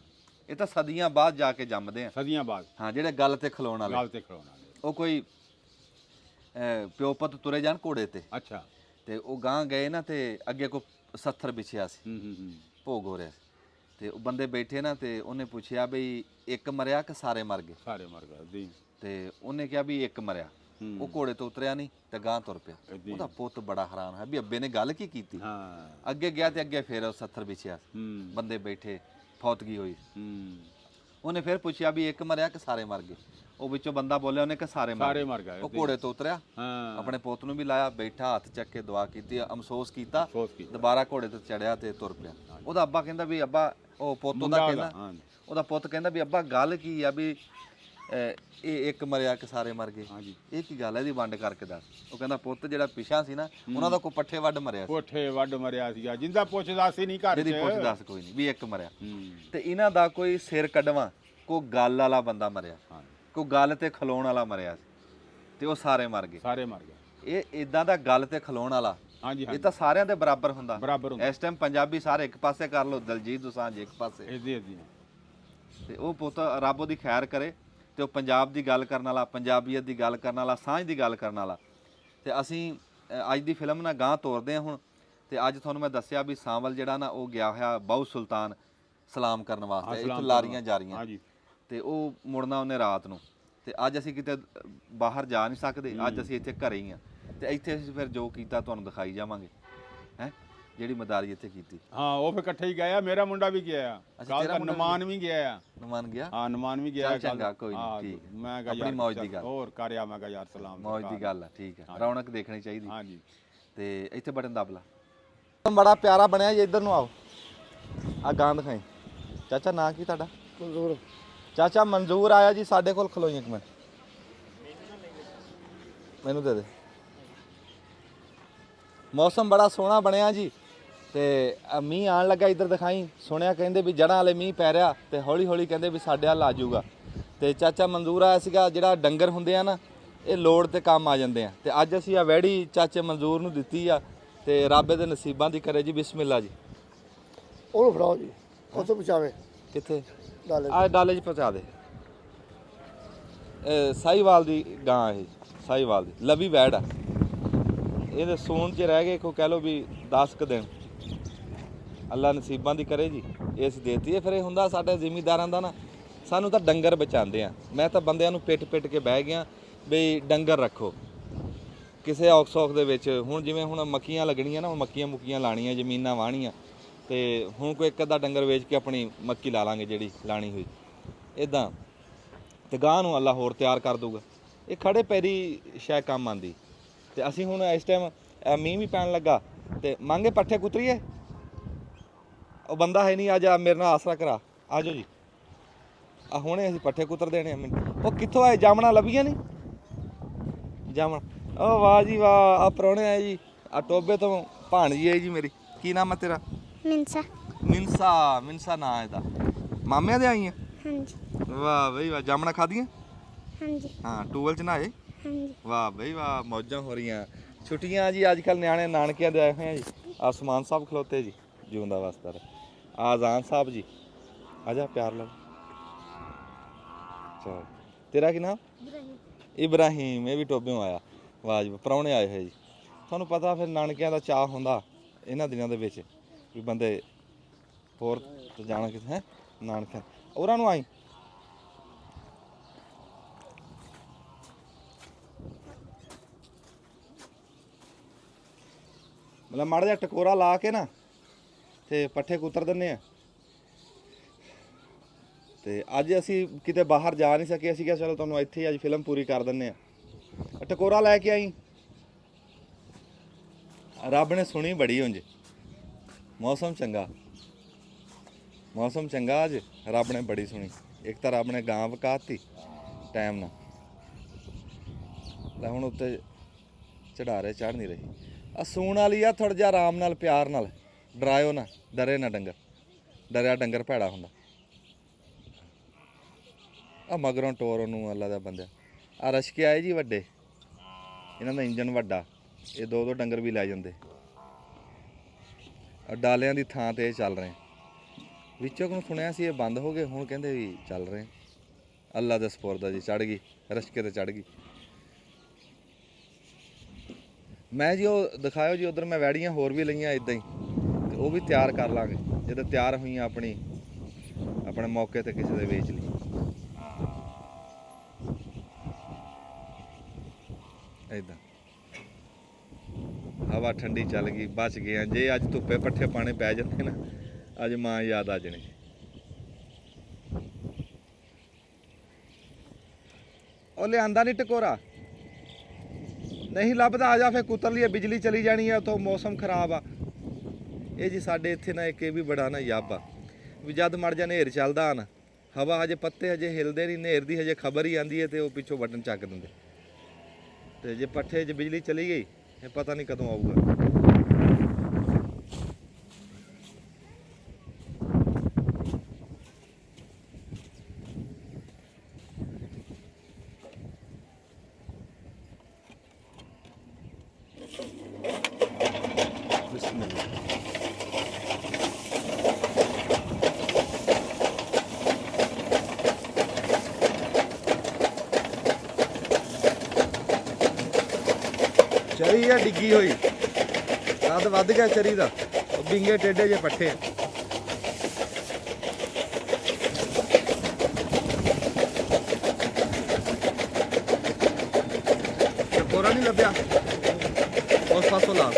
Speaker 1: ਇਹ ਤਾਂ ਸਦੀਆਂ ਬਾਅਦ ਜਾ ਕੇ ਜੰਮਦੇ ਆ,
Speaker 2: ਸਦੀਆਂ ਬਾਅਦ।
Speaker 1: ਹਾਂ, ਜਿਹੜੇ ਗੱਲ ਤੇ ਖਲੋਣ ਵਾਲੇ, ਉਹ ਕੋਈ ਪਿਓ ਪੁੱਤ ਤੁਰੇ ਜਾਣ ਘੋੜੇ ਤੇ।
Speaker 2: ਅੱਛਾ,
Speaker 1: ਤੇ ਉਹ ਗਾਂ ਗਏ ਨਾ, ਤੇ ਅੱਗੇ ਕੋਈ 70 ਵਿਛਿਆ ਸੀ, ਭੋਗ ਹੋ ਰਿਹਾ ਸੀ, ਤੇ ਉਹ ਬੰਦੇ ਬੈਠੇ ਨਾ, ਤੇ ਉਹਨੇ ਪੁੱਛਿਆ ਬਈ ਇੱਕ ਮਰਿਆ ਕਿ ਸਾਰੇ ਮਰ ਗਏ?
Speaker 2: ਸਾਰੇ ਮਰ ਗਏ।
Speaker 1: ਤੇ ਉਹਨੇ ਕਿਹਾ ਵੀ ਇੱਕ ਮਰਿਆ। ਉਹ ਘੋੜੇ ਤੋਂ ਉਤਰਿਆ ਨਹੀਂ ਤੇ ਗਾਂ ਤੁਰ ਪਿਆ। ਉਹਦਾ ਪੁੱਤ ਬੜਾ ਹੈਰਾਨ ਹੈ ਵੀ ਅੱਬੇ ਨੇ ਗੱਲ ਕੀ ਕੀਤੀ। ਅੱਗੇ ਗਿਆ ਤੇ ਅੱਗੇ ਫਿਰ 70 ਵਿਛਿਆ, ਬੰਦੇ ਬੈਠੇ, ਫੌਤਗੀ ਹੋਈ। ਉਹਨੇ ਫਿਰ ਪੁੱਛਿਆ ਵੀ ਇੱਕ ਮਰਿਆ ਕਿ ਸਾਰੇ ਮਰ ਗਏ? ਉਹ ਵਿੱਚੋਂ ਬੰਦਾ ਬੋਲਿਆ ਉਹਨੇ ਕਿ ਸਾਰੇ ਮਰ ਗਏ। ਉਹ ਘੋੜੇ ਤੋਂ ਉਤਰਿਆ, ਆਪਣੇ ਪੁੱਤ ਨੂੰ ਵੀ ਲਾਇਆ, ਬੈਠਾ, ਹੱਥ ਚੱਕ ਕੇ ਦੁਆ ਕੀਤੀ, ਅਫਸੋਸ ਕੀਤਾ, ਦੁਬਾਰਾ ਘੋੜੇ ਤੇ ਚੜਿਆ ਤੇ ਤੁਰ ਪਿਆ। ਉਹਦਾ ਅੱਬਾ ਕਹਿੰਦਾ ਵੀ ਅੱਬਾ, ਉਹ ਪੁੱਤ ਉਹਦਾ ਕਹਿੰਦਾ, ਉਹਦਾ ਪੁੱਤ ਕਹਿੰਦਾ ਵੀ ਅੱਬਾ ਗੱਲ ਕੀ ਆ ਵੀ ਇਹ ਇੱਕ ਮਰਿਆ ਕਿ ਸਾਰੇ ਮਰ ਗਏ? ਇਹ ਕੀ ਗੱਲ ਹੈ, ਇਹਦੀ ਵੰਡ ਕਰਕੇ ਦੱਸ। ਉਹ ਕਹਿੰਦਾ ਪੁੱਤ ਜਿਹੜਾ ਪਿਛਾ ਸੀ ਨਾ, ਉਹਨਾਂ ਦਾ ਕੋਈ ਪੱਠੇ ਵੱਢ ਮਰਿਆ
Speaker 2: ਸੀਗਾ, ਜਿੰਦਾ ਪੁੱਛਦਾ ਸੀ ਨਹੀਂ ਘਰ
Speaker 1: ਜਿਹਦੀ ਪੁੱਛ ਦੱਸ ਕੋਈ ਨਹੀਂ ਵੀ ਇੱਕ ਮਰਿਆ। ਤੇ ਇਹਨਾਂ ਦਾ ਕੋਈ ਸਿਰ ਕੱਢਵਾ, ਕੋਈ ਗੱਲ ਵਾਲਾ ਬੰਦਾ ਮਰਿਆ, ਕੋਈ ਗੱਲ ਤੇ ਖਲੋਣ ਵਾਲਾ ਮਰਿਆ ਸੀ, ਤੇ ਉਹ ਸਾਰੇ ਮਰ ਗਏ। ਇਹ ਇਦਾਂ ਦਾ ਗੱਲ ਤੇ ਖਲੋਣ ਵਾਲਾ, ਇਹ ਤਾਂ ਸਾਰਿਆਂ ਦੇ ਬਰਾਬਰ ਹੁੰਦਾ। ਇਸ ਟਾਈਮ ਪੰਜਾਬੀ ਸਾਰੇ ਇੱਕ ਪਾਸੇ ਕਰ ਲੋ, ਦਲਜੀਤ ਦੋਸਾਂਝ ਇੱਕ ਪਾਸੇ, ਤੇ ਉਹ ਪੁੱਤ ਰੱਬ ਉਹਦੀ ਖੈਰ ਕਰੇ ਤੇ ਉਹ ਪੰਜਾਬ ਦੀ ਗੱਲ ਕਰਨ ਵਾਲਾ, ਪੰਜਾਬੀਅਤ ਦੀ ਗੱਲ ਕਰਨ ਵਾਲਾ, ਸਾਂਝ ਦੀ ਗੱਲ ਕਰਨ ਵਾਲਾ। ਤੇ ਅਸੀਂ ਅੱਜ ਦੀ ਫਿਲਮ ਨਾਲ ਗਾਂਹ ਤੋਰਦੇ ਹਾਂ ਹੁਣ। ਤੇ ਅੱਜ ਤੁਹਾਨੂੰ ਮੈਂ ਦੱਸਿਆ ਵੀ ਸਾਂਵਲ ਜਿਹੜਾ ਨਾ ਉਹ ਗਿਆ ਹੋਇਆ ਬਹੁ ਸੁਲਤਾਨ ਸਲਾਮ ਕਰਨ ਵਾਸਤੇ, ਇੱਥੋਂ ਲਾਰੀਆਂ ਜਾ ਰਹੀਆਂ ਤੇ ਉਹ ਮੁੜਨਾ ਉਹਨੇ ਰਾਤ ਨੂੰ। ਤੇ ਅੱਜ ਅਸੀਂ ਕਿਤੇ ਬਾਹਰ ਜਾ ਨਹੀਂ ਸਕਦੇ, ਅੱਜ ਅਸੀਂ ਇੱਥੇ ਘਰੇ ਹੀ ਆ। ਤੇ ਇੱਥੇ ਅਸੀਂ ਫਿਰ ਜੋ ਕੀਤਾ ਤੁਹਾਨੂੰ ਦਿਖਾਈ ਜਾਵਾਂਗੇ ਹੈ, ਜਿਹੜੀ ਮਦਾਰੀ ਇੱਥੇ ਕੀਤੀ।
Speaker 2: ਹਾਂ ਉਹ ਫਿਰ ਇਕੱਠੇ ਹੀ ਗਏ ਆ, ਮੇਰਾ ਮੁੰਡਾ ਵੀ ਗਿਆ ਆ, ਕੱਲ ਦਾ ਨਮਾਨ ਵੀ ਗਿਆ ਆ।
Speaker 1: ਨਮਾਨ ਗਿਆ?
Speaker 2: ਹਾਂ ਨਮਾਨ ਵੀ ਗਿਆ।
Speaker 1: ਚੰਗਾ ਕੋਈ ਨਹੀਂ, ਠੀਕ।
Speaker 2: ਮੈਂ ਕਿਹਾ
Speaker 1: ਆਪਣੀ ਮੌਜ ਦੀ ਗੱਲ
Speaker 2: ਹੋਰ ਕਰਿਆ, ਮੈਂ ਕਿਹਾ ਯਾਰ ਸਲਾਮ
Speaker 1: ਮੌਜ ਦੀ ਗੱਲ ਆ, ਠੀਕ ਹੈ, ਰੌਣਕ ਦੇਖਣੀ ਚਾਹੀਦੀ।
Speaker 2: ਹਾਂਜੀ
Speaker 1: ਤੇ ਇੱਥੇ ਬਟਨ ਦਬ ਲਾ। ਬੜਾ ਪਿਆਰਾ ਬਣਿਆ ਜੀ, ਇੱਧਰ ਨੂੰ ਆਓ, ਆ ਗਾਂ ਦਿਖਾਈ। ਚਾਚਾ ਨਾਂ ਕੀ ਤੁਹਾਡਾ? ਮਨਜ਼ੂਰ। ਚਾਚਾ ਮਨਜ਼ੂਰ ਆਇਆ ਜੀ ਸਾਡੇ ਕੋਲ, ਖਲੋਈ ਇੱਕ ਮਿੰਟ, ਮੈਨੂੰ ਦੇ ਦੇ। ਮੌਸਮ ਬੜਾ ਸੋਹਣਾ ਬਣਿਆ ਜੀ ਤੇ ਮੀਂਹ ਆਣ ਲੱਗਾ, ਇੱਧਰ ਦਿਖਾਈ। ਸੁਣਿਆ ਕਹਿੰਦੇ ਵੀ ਜੜ੍ਹਾਂ ਵਾਲੇ ਮੀਂਹ ਪੈ ਰਿਹਾ ਤੇ ਹੌਲੀ ਹੌਲੀ ਕਹਿੰਦੇ ਵੀ ਸਾਡੇ ਹੱਲ ਆ ਜਾਊਗਾ। ਤੇ ਚਾਚਾ ਮਨਜ਼ੂਰ ਆਇਆ ਸੀਗਾ, ਜਿਹੜਾ ਡੰਗਰ ਹੁੰਦੇ ਆ ਨਾ ਇਹ ਲੋੜ ਤੇ ਕੰਮ ਆ ਜਾਂਦੇ ਆ। ਤੇ ਅੱਜ ਅਸੀਂ ਆ ਵੈੜੀ ਚਾਚੇ ਮਨਜ਼ੂਰ ਨੂੰ ਦਿੱਤੀ ਆ ਤੇ ਰੱਬ ਦੇ ਨਸੀਬਾਂ ਦੀ ਕਰੇ ਜੀ। ਬਿਸਮਿਲ੍ਲਾ ਜੀ।
Speaker 3: ਉਹਨੂੰ ਫੜਾਓ ਜੀ, ਉੱਥੋਂ ਪਹੁੰਚਾਵੇ।
Speaker 1: ਕਿੱਥੇ?
Speaker 3: ਡਾਲੇ
Speaker 1: ਆ ਡਾਲੇ 'ਚ ਪਹੁੰਚਾ ਦੇ। ਸਾਹੀਵਾਲ ਦੀ ਗਾਂ, ਇਹ ਸਾਹੀਵਾਲ ਦੀ ਲਵੀ ਵੈੜ ਆ। ਇਹਦੇ ਸੂਣ 'ਚ ਰਹਿ ਗਏ ਕੋ ਕਹਿ ਲਓ ਵੀ 10 ਕੁ ਦਿਨ। ਅੱਲਾ ਨਸੀਬਾਂ ਦੀ ਕਰੇ ਜੀ। ਇਹ ਅਸੀਂ ਦੇਤੀ ਹੈ। ਫਿਰ ਇਹ ਹੁੰਦਾ ਸਾਡੇ ਜ਼ਿਮੀਂਦਾਰਾਂ ਦਾ ਨਾ, ਸਾਨੂੰ ਤਾਂ ਡੰਗਰ ਬਚਾਉਂਦੇ ਆ। ਮੈਂ ਤਾਂ ਬੰਦਿਆਂ ਨੂੰ ਪਿੱਟ ਕੇ ਬਹਿ ਗਿਆ ਬਈ ਡੰਗਰ ਰੱਖੋ ਕਿਸੇ ਔਖ ਸੌਖ ਦੇ ਵਿੱਚ। ਹੁਣ ਜਿਵੇਂ ਹੁਣ ਮੱਕੀਆਂ ਲੱਗਣੀਆਂ ਨਾ, ਮੱਕੀਆਂ ਮੁੱਕੀਆਂ ਲਾਣੀਆਂ, ਜ਼ਮੀਨਾਂ ਵਾਹਣੀਆਂ, ਤੇ ਹੁਣ ਕੋਈ ਇੱਕ ਅੱਧਾ ਡੰਗਰ ਵੇਚ ਕੇ ਆਪਣੀ ਮੱਕੀ ਲਾ ਲਾਂਗੇ ਜਿਹੜੀ ਲਾਣੀ ਹੋਈ ਇੱਦਾਂ। ਤੇ ਗਾਂ ਨੂੰ ਅੱਲਾ ਹੋਰ ਤਿਆਰ ਕਰ ਦੂਗਾ। ਇਹ ਖੜੇ ਪੈਰੀ ਸ਼ੈ ਕੰਮ ਆਂਦੀ। ਤੇ ਅਸੀਂ ਹੁਣ ਇਸ ਟਾਈਮ ਮੀਂਹ ਵੀ ਪੈਣ ਲੱਗਾ ਤੇ ਮੰਗੇ ਪੱਠੇ ਕੁਤਰੀਏ। ਉਹ ਬੰਦਾ ਹੈ ਨਹੀਂ, ਆ ਜਾ ਮੇਰੇ ਨਾਲ ਆਸਰਾ ਕਰਾ, ਆ ਜਾਓ ਜੀ। ਆ ਹੁਣੇ ਅਸੀਂ ਪੱਠੇ ਕੁਤਰ ਦੇਣੇ ਆ। ਮੈਨੂੰ ਉਹ ਕਿੱਥੋਂ ਆਏ? ਜਾਮਣਾ ਲੱਭੀਆਂ ਨਹੀਂ? ਜਾਮਣ, ਉਹ ਵਾਹ ਜੀ ਵਾਹ, ਆ ਪ੍ਰਾਹੁਣੇ ਆਏ ਜੀ। ਆ ਟੋਬੇ ਤੋਂ ਭਾਣਜੀ ਆਈ ਜੀ ਮੇਰੀ। ਕੀ ਨਾਮ ਹੈ ਤੇਰਾ?
Speaker 4: ਮਿੰਸਾ।
Speaker 1: ਮਿੰਸਾ। ਮਿੰਸਾ ਨਾਂ ਇਹਦਾ। ਮਾਮਿਆਂ ਦੇ ਆਈ ਆ?
Speaker 4: ਹਾਂਜੀ।
Speaker 1: ਵਾਹ ਬਈ ਵਾਹ। ਜਾਮਣਾ ਖਾਧੀਆਂ?
Speaker 4: ਹਾਂਜੀ।
Speaker 1: ਹਾਂ, ਟੂਵਲ 'ਚ ਨਹਾਏ?
Speaker 4: ਹਾਂਜੀ।
Speaker 1: ਵਾਹ ਬਈ ਵਾਹ, ਮੌਜਾਂ ਹੋ ਰਹੀਆਂ। ਛੁੱਟੀਆਂ ਜੀ ਅੱਜ ਕੱਲ੍ਹ ਨਿਆਣੇ ਨਾਨਕਿਆਂ ਦੇ ਆਏ ਹੋਏ ਆ ਜੀ। ਆਸਮਾਨ ਸਾਹਿਬ ਖਲੋਤੇ ਜੀ, ਜਿਉਂਦਾ ਵਸਦਾ ਰਹੇ। ਆਜ਼ਾਨ ਸਾਹਿਬ ਜੀ, ਆ ਜਾ ਪਿਆਰ ਨਾਲ। ਚਲ ਤੇਰਾ ਕੀ ਨਾਮ? ਇਬਰਾਹੀਮ। ਇਹ ਵੀ ਟੋਬਿਓਂ ਆਇਆ। ਵਾਹ ਜੀ, ਪ੍ਰਾਹੁਣੇ ਆਏ ਹੋਏ ਜੀ। ਤੁਹਾਨੂੰ ਪਤਾ ਫਿਰ ਨਾਨਕਿਆਂ ਦਾ ਚਾਅ ਹੁੰਦਾ ਇਹਨਾਂ ਦਿਨਾਂ ਦੇ ਵਿੱਚ ਵੀ ਬੰਦੇ ਹੋਰ ਜਾਣਾ ਕਿਤੇ ਹੈ ਨਾਨਕਿਆਂ। ਉਹਨਾਂ ਨੂੰ ਆਈ ਮਤਲਬ ਮਾੜਾ ਜਿਹਾ ਟਕੋਰਾ ਲਾ ਕੇ ਨਾ ਤੇ ਪੱਠੇ ਕੁਤਰ ਦਿੰਦੇ ਆ। ਤੇ ਅੱਜ ਅਸੀਂ ਕਿਤੇ ਬਾਹਰ ਜਾ ਨਹੀਂ ਸਕੇ। ਅਸੀਂ ਕਿਹਾ ਚਲੋ ਤੁਹਾਨੂੰ ਇੱਥੇ ਹੀ ਅੱਜ ਫਿਲਮ ਪੂਰੀ ਕਰ ਦਿੰਦੇ ਆ। ਟਕੋਰਾ ਲੈ ਕੇ ਆਈ। ਰੱਬ ਨੇ ਸੁਣੀ ਬੜੀ ਉਂਝ। ਮੌਸਮ ਚੰਗਾ, ਮੌਸਮ ਚੰਗਾ ਅੱਜ ਰੱਬ ਨੇ ਬੜੀ ਸੁਣੀ। ਇੱਕ ਤਾਂ ਰੱਬ ਨੇ ਗਾਂ ਵਕਾਤੀ ਟਾਈਮ ਨਾਲ, ਲੈ ਹੁਣ ਉੱਤੇ ਚੜਾ ਰਹੇ, ਚੜ੍ਹ ਨਹੀਂ ਰਹੀ। ਆ ਸੂਣ ਵਾਲੀ ਆ, ਥੋੜ੍ਹਾ ਜਿਹਾ ਆਰਾਮ ਨਾਲ ਪਿਆਰ ਨਾਲ, ਡਰਾਇਓ ਨਾ, ਡਰੇ ਨਾ ਡੰਗਰ। ਡਰਿਆ ਡੰਗਰ ਭੈੜਾ ਹੁੰਦਾ। ਆ ਮਗਰੋਂ ਟੋਰ ਉਹਨੂੰ ਅੱਲਾ ਦਾ ਬੰਦਾ। ਆ ਰਸ਼ਕੇ ਆਏ ਜੀ ਵੱਡੇ, ਇਹਨਾਂ ਦਾ ਇੰਜਨ ਵੱਡਾ, ਇਹ ਦੋ ਦੋ ਡੰਗਰ ਵੀ ਲੈ ਜਾਂਦੇ। ਡਾਲਿਆਂ ਦੀ ਥਾਂ ਤੇ ਇਹ ਚੱਲ ਰਹੇ। ਵਿੱਚੋਂ ਨੂੰ ਸੁਣਿਆ ਸੀ ਇਹ ਬੰਦ ਹੋ ਗਏ, ਹੁਣ ਕਹਿੰਦੇ ਵੀ ਚੱਲ ਰਹੇ। ਅੱਲਾ ਦੇ ਸਪੁਰਦ ਜੀ, ਚੜ੍ਹ ਗਈ ਰਸ਼ਕੇ ਤੇ, ਚੜ੍ਹ ਗਈ। ਮੈਂ ਜੀ ਉਹ ਦਿਖਾਇਓ ਜੀ, ਉਧਰ ਮੈਂ ਵੈੜੀਆਂ ਹੋਰ ਵੀ ਲਈਆਂ ਇਦਾਂ ਹੀ, ਤੇ ਉਹ ਵੀ ਤਿਆਰ ਕਰ ਲਾਂਗੇ ਜਦੋਂ ਤਿਆਰ ਹੋਈਆਂ ਆਪਣੇ ਮੌਕੇ ਤੇ ਕਿਸੇ ਦੇ ਵੇਚ ਲਈ। ਇਦਾਂ ਹਵਾ ਠੰਡੀ ਚੱਲ ਗਈ, ਬਚ ਗਏ। ਜੇ ਅੱਜ ਧੁੱਪੇ ਪੱਠੇ ਪਾਣੇ ਪੈ ਜਾਂਦੇ ਨਾ, ਅੱਜ ਮਾਂ ਯਾਦ ਆ ਜਾਣੀ। ਉਹ ਲਿਆਂਦਾ ਨਹੀਂ ਟਕੋਰਾ, ਨਹੀਂ ਲੱਭਦਾ। ਆ ਜਾ ਫਿਰ ਕੁਤਰ ਲਈਏ, ਬਿਜਲੀ ਚਲੀ ਜਾਣੀ ਆ ਉੱਥੋਂ, ਮੌਸਮ ਖਰਾਬ ਆ। ਇਹ ਜੀ ਸਾਡੇ ਇੱਥੇ ਨਾ ਇੱਕ ਇਹ ਵੀ ਬੜਾ ਨਾ ਯੱਬ ਆ ਵੀ ਜਦ ਮੜ ਜਾ ਨੇਰ ਚੱਲਦਾ ਨਾ, ਹਵਾ ਹਜੇ ਪੱਤੇ ਹਜੇ ਹਿਲਦੇ ਨਹੀਂ, ਨੇਰ ਦੀ ਹਜੇ ਖਬਰ ਹੀ ਆਂਦੀ ਹੈ ਤੇ ਉਹ ਪਿੱਛੋਂ ਬਟਨ ਚੱਕ ਦਿੰਦੇ। ਤੇ ਜੇ ਪੱਠੇ 'ਚ ਬਿਜਲੀ ਚਲੀ ਗਈ, ਇਹ ਪਤਾ ਨਹੀਂ ਕਦੋਂ ਆਊਗਾ। ਚਰੀ ਆ ਡਿੱਗੀ ਹੋਈ, ਕੱਦ ਵੱਧ ਗਿਆ ਚਰੀ ਦਾ, ਉਹ ਬਿੰਗੇ ਟੇਡੇ ਜੇ ਪੱਠੇ ਆ। ਕੋਰਾ ਨਹੀਂ ਲੱਭਿਆ, ਉਸ ਪਾਸੋਂ ਲਾ।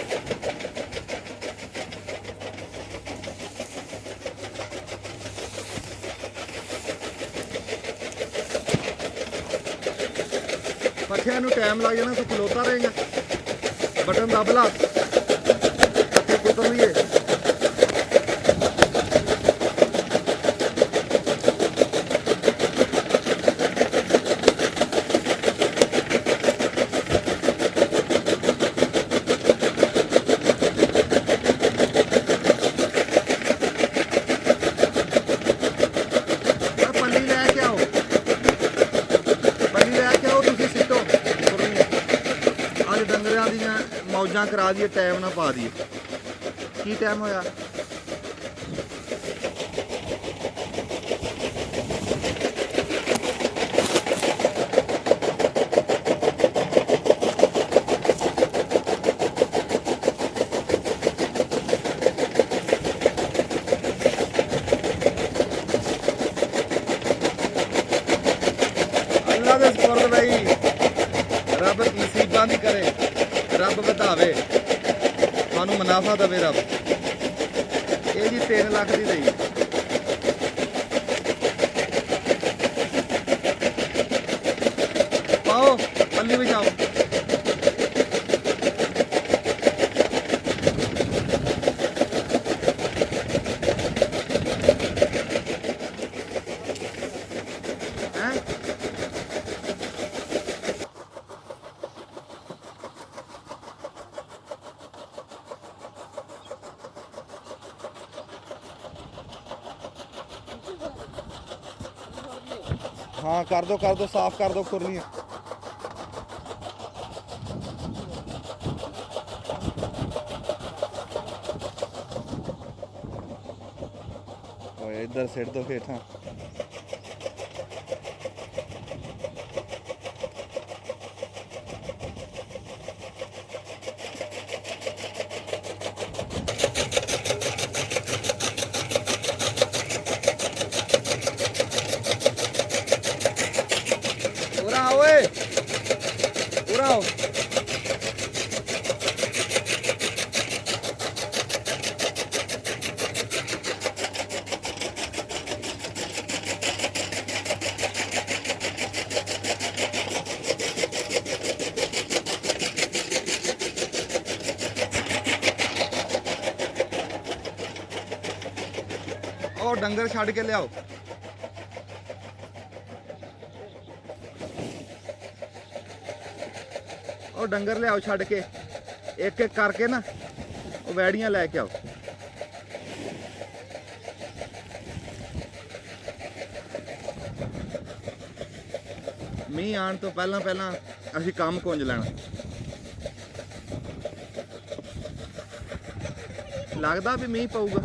Speaker 1: ਪੱਠਿਆਂ ਨੂੰ ਟਾਈਮ ਲੱਗ ਜਾਣਾ, ਤੂੰ ਖਲੋਤਾ ਰਹੇਗਾ। ਬਟਨ ਦੱਬ ਲਾ, ਪੱਠੇ ਕੁੱਤਰ ਲਈਏ। ਪੱਲੀ ਲੈ ਕੇ ਆਓ, ਪੱਲੀ ਲੈ ਕੇ ਆਓ, ਤੁਸੀਂ ਸਿੱਟੋ। ਅੱਜ ਡੰਗਰਾਂ ਦੀਆਂ ਮੌਜਾਂ ਕਰਾ ਦਈਏ, ਟਾਈਮ ਨਾ ਪਾ ਦਈਏ। ਕੀ ਟਾਈਮ ਹੋਇਆ? ਅੱਲਾ ਦੇ ਸਪੁਰਦ ਬਈ, ਰੱਬ ਨਸੀਬਾਂ ਦੀ ਕਰੇ, ਰੱਬ ਵਧਾਵੇ, ਤੁਹਾਨੂੰ ਮੁਨਾਫਾ ਦੇਵੇ ਰੱਬ। ਇਹ ਜੀ 3 ਲੱਖ ਦੀ ਲਈ। ਪਾਓ ਪੱਲੀ ਵਿੱਚ ਆਓ। ਹੈਂ? हाँ कर दो साफ कर दो खुरलियाँ। इधर सिट दो हेठा। पूरा हो और डंगर छड़ के लियाओ। और डंगर लियाओ छड़ के, एक एक करके ना वो वैड़ियां लैके आओ। मीह आने तो पहला पहला असीं काम कुंज लेना। लगदा भी मीह पऊगा,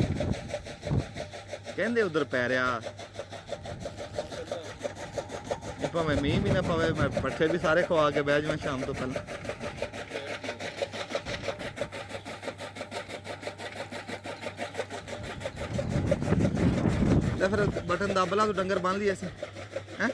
Speaker 1: कहंदे उधर पै रिहा। भावें मीह भी ना पवे, मैं पट्ठे भी सारे खवा के बह जावां शाम तो पहला। फिर बटन दब ला तो डंगर बन लिए हैं।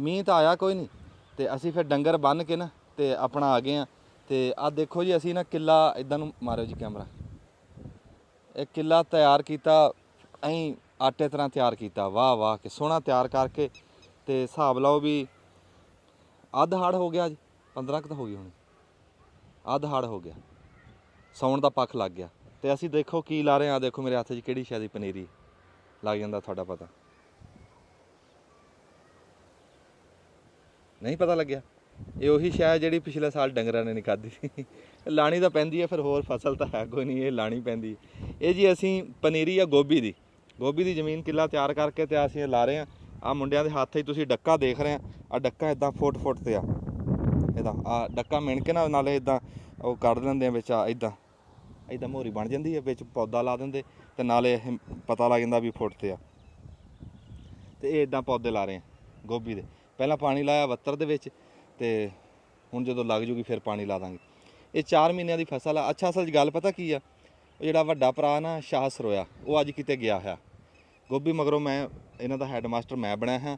Speaker 1: ਮੀਂਹ ਤਾਂ ਆਇਆ ਕੋਈ ਨਹੀਂ ਤੇ ਅਸੀਂ ਫਿਰ ਡੰਗਰ ਬੰਨ੍ਹ ਕੇ ਨਾ ਤੇ ਆਪਣਾ ਆ ਗਏ ਆ। ਤੇ ਆਹ ਦੇਖੋ ਜੀ ਅਸੀਂ ਨਾ ਕਿੱਲਾ ਇਦਾਂ ਨੂੰ ਮਾਰਿਓ ਜੀ ਕੈਮਰਾ, ਇਹ ਕਿੱਲਾ ਤਿਆਰ ਕੀਤਾ ਅਸੀਂ ਆਟੇ ਤਰ੍ਹਾਂ ਤਿਆਰ ਕੀਤਾ, ਵਾਹ ਵਾਹ ਕਿ ਸੋਹਣਾ ਤਿਆਰ ਕਰਕੇ ਤੇ ਹਿਸਾਬ ਲਾਓ ਵੀ ਅੱਧ ਹਾੜ ਹੋ ਗਿਆ ਜੀ, 15 ਕੁ ਤਾਂ ਹੋ ਗਈ ਹੋਣੀ, ਅੱਧ ਹਾੜ ਹੋ ਗਿਆ, ਸਾਉਣ ਦਾ ਪੱਖ ਲੱਗ ਗਿਆ। ਤੇ ਅਸੀਂ ਦੇਖੋ ਕੀ ਲਾ ਰਹੇ ਆ, ਦੇਖੋ ਮੇਰੇ ਹੱਥ 'ਚ ਕਿਹੜੀ ਸ਼ੈ ਦੀ ਪਨੀਰੀ ਲੱਗ ਜਾਂਦਾ, ਤੁਹਾਡਾ ਪਤਾ ਨਹੀਂ ਪਤਾ ਲੱਗਿਆ? ਇਹ ਉਹੀ ਸ਼ੈ ਜਿਹੜੀ ਪਿਛਲੇ ਸਾਲ ਡੰਗਰਾਂ ਨੇ ਨਹੀਂ ਖਾਧੀ ਸੀ। ਲਾਣੀ ਤਾਂ ਪੈਂਦੀ ਹੈ, ਫਿਰ ਹੋਰ ਫਸਲ ਤਾਂ ਹੈ ਕੋਈ ਨਹੀਂ, ਇਹ ਲਾਣੀ ਪੈਂਦੀ ਹੈ। ਇਹ ਜੀ ਅਸੀਂ ਪਨੀਰੀ ਆ ਗੋਭੀ ਦੀ ਜ਼ਮੀਨ ਕਿੱਲਾ ਤਿਆਰ ਕਰਕੇ ਤੇ ਅਸੀਂ ਲਾ ਰਹੇ ਆ। ਆ ਮੁੰਡਿਆਂ ਦੇ ਹੱਥ 'ਚ ਤੁਸੀਂ ਡੱਕਾ ਦੇਖ ਰਹੇ ਆ ਡੱਕਾ ਇਦਾਂ ਫੁੱਟ ਤੇ ਆ ਇਹਦਾ, ਆ ਡੱਕਾ ਮਿਣ ਕੇ ਨਾ ਨਾਲੇ ਇਦਾਂ ਉਹ ਕੱਢ ਲੈਂਦੇ ਆ ਵਿੱਚ, ਆ ਇਦਾਂ ਮੋਹਰੀ ਬਣ ਜਾਂਦੀ ਹੈ, ਵਿੱਚ ਪੌਦਾ ਲਾ ਦਿੰਦੇ ਤੇ ਨਾਲੇ ਇਹ ਪਤਾ ਲੱਗ ਜਾਂਦਾ ਵੀ ਫੁੱਟ ਤੇ ਆ। ਤੇ ਇਹ ਇਦਾਂ ਪੌਦੇ ਲਾ ਰਹੇ ਆ ਗੋਭੀ ਦੇ। ਪਹਿਲਾਂ ਪਾਣੀ ਲਾਇਆ ਵੱਤਰ ਦੇ ਵਿੱਚ ਤੇ ਹੁਣ ਜਦੋਂ ਲੱਗ ਜੂਗੀ ਫਿਰ ਪਾਣੀ ਲਾ ਦਾਂਗੇ। ਇਹ 4 ਮਹੀਨਿਆਂ ਦੀ ਫਸਲ ਆ। ਅੱਛਾ ਅਸਲ 'ਚ ਗੱਲ ਪਤਾ ਕੀ ਆ, ਉਹ ਜਿਹੜਾ ਵੱਡਾ ਭਰਾ ਨਾ ਸ਼ਾਹ ਸਰੋਇਆ, ਉਹ ਅੱਜ ਕਿਤੇ ਗਿਆ ਹੋਇਆ ਗੋਭੀ ਮਗਰੋਂ, ਮੈਂ ਇਹਨਾਂ ਦਾ ਹੈੱਡ ਮਾਸਟਰ ਮੈਂ ਬਣਿਆ ਹਾਂ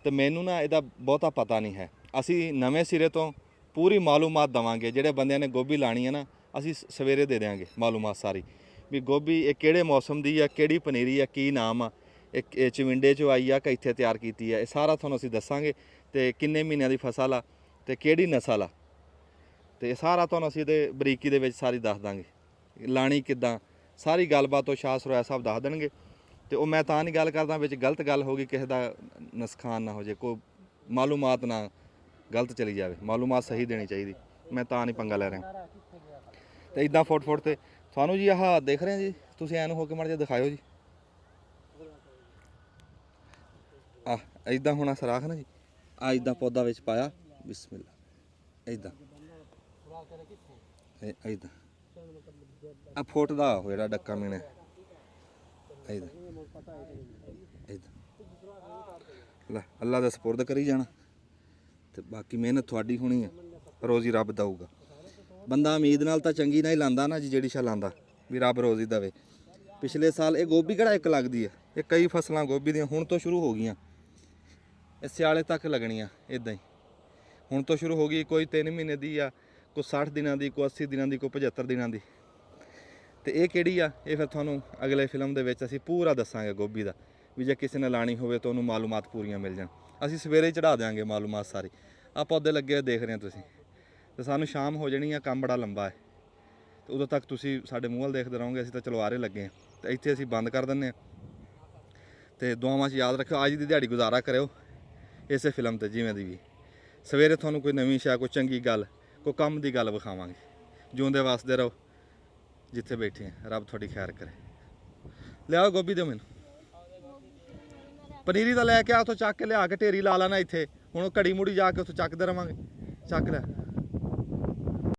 Speaker 1: ਤੇ ਮੈਨੂੰ ਨਾ ਇਹਦਾ ਬਹੁਤਾ ਪਤਾ ਨਹੀਂ ਹੈ। ਅਸੀਂ ਨਵੇਂ ਸਿਰੇ ਤੋਂ ਪੂਰੀ ਮਾਲੂਮਾਤ ਦੇਵਾਂਗੇ, ਜਿਹੜੇ ਬੰਦਿਆਂ ਨੇ ਗੋਭੀ ਲਾਣੀ ਹੈ ਨਾ ਅਸੀਂ ਸਵੇਰੇ ਦੇ ਦਿਆਂਗੇ ਮਾਲੂਮਾਤ ਸਾਰੀ, ਵੀ ਗੋਭੀ ਇਹ ਕਿਹੜੇ ਮੌਸਮ ਦੀ ਆ, ਕਿਹੜੀ ਪਨੀਰੀ ਆ, ਕੀ ਨਾਮ ਆ, ਇਹ ਚਵਿੰਡੇ 'ਚੋਂ ਆਈ ਆ ਕਿ ਇੱਥੇ ਤਿਆਰ ਕੀਤੀ ਆ, ਇਹ ਸਾਰਾ ਤੁਹਾਨੂੰ ਅਸੀਂ ਦੱਸਾਂਗੇ। ਤੇ ਕਿੰਨੇ ਮਹੀਨਿਆਂ ਦੀ ਫਸਲ ਆ ਤੇ ਕਿਹੜੀ ਨਸਲ ਆ, ਤੇ ਇਹ ਸਾਰਾ ਤੁਹਾਨੂੰ ਅਸੀਂ ਇਹਦੇ ਬਰੀਕੀ ਦੇ ਵਿੱਚ ਸਾਰੀ ਦੱਸ ਦਾਂਗੇ, ਲਾਣੀ ਕਿੱਦਾਂ, ਸਾਰੀ ਗੱਲਬਾਤ ਉਹ ਸ਼ਾਹ ਸਰੋਇਆ ਸਾਹਿਬ ਦੱਸ ਦੇਣਗੇ। ਤੇ ਉਹ ਮੈਂ ਤਾਂ ਨਹੀਂ ਗੱਲ ਕਰਦਾ ਵਿੱਚ ਗਲਤ ਗੱਲ ਹੋ ਗਈ, ਕਿਸੇ ਦਾ ਨੁਕਸਾਨ ਨਾ ਹੋ ਜਾਏ, ਕੋਈ ਮਾਲੂਮਾਤ ਨਾ ਗਲਤ ਚਲੀ ਜਾਵੇ, ਮਾਲੂਮਾਤ ਸਹੀ ਦੇਣੀ ਚਾਹੀਦੀ, ਮੈਂ ਤਾਂ ਨਹੀਂ ਪੰਗਾ ਲੈ ਰਿਹਾ। ਤੇ ਇਦਾਂ ਫੁੱਟ ਤੇ ਤੁਹਾਨੂੰ ਜੀ ਆਹ ਦੇਖ ਰਹੇ ਜੀ, ਤੁਸੀਂ ਐਨ ਹੋ ਕੇ ਮਾੜਾ ਜਿਹਾ ਦਿਖਾਇਓ ਜੀ, ਆਹ ਇਦਾਂ ਹੋਣਾ ਸਰਾਖ ਨਾ ਜੀ, ਆ ਇਦਾਂ ਪੌਦਾ ਵਿੱਚ ਪਾਇਆ, ਬਿਸਮਿਲ੍ਲਾ, ਇਦਾਂ ਇਦਾਂ ਆ ਫੁੱਟ ਦਾ ਹੋ ਜਿਹੜਾ ਡੱਕਾ ਮਿਣੇ, ਇਦਾਂ ਲੈ ਅੱਲਾ ਦਾ ਸਪੁਰਦ ਕਰੀ ਜਾਣਾ ਤੇ ਬਾਕੀ ਮਿਹਨਤ ਤੁਹਾਡੀ ਹੋਣੀ ਹੈ, ਰੋਜ਼ੀ ਰੱਬ ਦਊਗਾ। ਬੰਦਾ ਉਮੀਦ ਨਾਲ ਤਾਂ ਚੰਗੀ ਨਹੀਂ ਲਾਂਦਾ ਨਾ ਜੀ, ਜਿਹੜੀ ਸ਼ਾ ਲਾਂਦਾ ਵੀ ਰੱਬ ਰੋਜ਼ੀ ਦੇਵੇ। ਪਿਛਲੇ ਸਾਲ ਇਹ ਗੋਭੀ ਕਿਹੜਾ ਇੱਕ ਲੱਗਦੀ ਹੈ, ਇਹ ਕਈ ਫਸਲਾਂ ਗੋਭੀ ਦੀਆਂ ਹੁਣ ਤੋਂ ਸ਼ੁਰੂ ਹੋ ਗਈਆਂ, ਇਹ ਸਿਆਲੇ ਤੱਕ ਲੱਗਣੀਆਂ ਇਦਾਂ ਹੀ, ਹੁਣ ਤੋਂ ਸ਼ੁਰੂ ਹੋ ਗਈ। ਕੋਈ 3 ਮਹੀਨੇ ਦੀ ਆ, ਕੋਈ 60 ਦਿਨਾਂ ਦੀ, ਕੋਈ 80 ਦਿਨਾਂ ਦੀ, ਕੋਈ 75 ਦਿਨਾਂ ਦੀ। ਤੇ ਇਹ ਕਿਹੜੀ ਆ, ਇਹ ਫਿਰ ਤੁਹਾਨੂੰ ਅਗਲੇ ਫਿਲਮ ਦੇ ਵਿੱਚ ਅਸੀਂ ਪੂਰਾ ਦੱਸਾਂਗੇ ਗੋਭੀ ਦਾ, ਵੀ ਜੇ ਕਿਸੇ ਨੇ ਲਾਣੀ ਹੋਵੇ ਤਾਂ ਉਹਨੂੰ ਮਾਲੂਮਾਤ ਪੂਰੀਆਂ ਮਿਲ ਜਾਣ। ਅਸੀਂ ਸਵੇਰੇ ਹੀ ਚੜ੍ਹਾ ਦਿਆਂਗੇ ਮਾਲੂਮਾਤ ਸਾਰੀ। ਆ ਪੌਦੇ ਲੱਗੇ ਦੇਖ ਰਹੇ ਹੋ ਤੁਸੀਂ, ਤੇ ਸਾਨੂੰ ਸ਼ਾਮ ਹੋ ਜਾਣੀ ਆ, ਕੰਮ ਬੜਾ ਲੰਬਾ ਹੈ, ਤੇ ਉਦੋਂ ਤੱਕ ਤੁਸੀਂ ਸਾਡੇ ਮੂੰਹ ਵੱਲ ਦੇਖਦੇ ਰਹੋਗੇ। ਅਸੀਂ ਤਾਂ ਚਲੋ ਆਰੇ ਲੱਗੇ ਹਾਂ, ਤੇ ਇੱਥੇ ਅਸੀਂ ਬੰਦ ਕਰ ਦਿੰਦੇ ਹਾਂ। ਤੇ ਦੁਆਵਾਂ 'ਚ ਯਾਦ ਰੱਖਿਓ, ਅੱਜ ਦੀ ਦਿਹਾੜੀ ਗੁਜ਼ਾਰਾ ਕਰਿਓ ਇਸੇ ਫਿਲਮ ਤੇ, ਜਿਵੇਂ ਦੀ ਵੀ। ਸਵੇਰੇ ਤੁਹਾਨੂੰ ਕੋਈ ਨਵੀਂ ਸ਼ੈ, ਕੋਈ ਚੰਗੀ ਗੱਲ, ਕੋਈ ਕੰਮ ਦੀ ਗੱਲ ਵਿਖਾਵਾਂਗੇ। ਜਿਉਂਦੇ ਵਾਸਦੇ ਰਹੋ ਜਿੱਥੇ ਬੈਠੇ ਆ, ਰੱਬ ਤੁਹਾਡੀ ਖੈਰ ਕਰੇ। ਲਿਆਓ ਗੋਭੀ ਦਿਓ ਮੈਨੂੰ, ਪਨੀਰੀ ਦਾ ਲੈ ਕੇ ਆ, ਉੱਥੋਂ ਚੱਕ ਕੇ ਲਿਆ ਕੇ ਢੇਰੀ ਲਾ ਲੈਣਾ ਇੱਥੇ। ਹੁਣ ਘੜੀ ਮੁੜੀ ਜਾ ਕੇ ਉੱਥੋਂ ਚੱਕਦੇ ਰਵਾਂਗੇ, ਚੱਕ ਲੈ।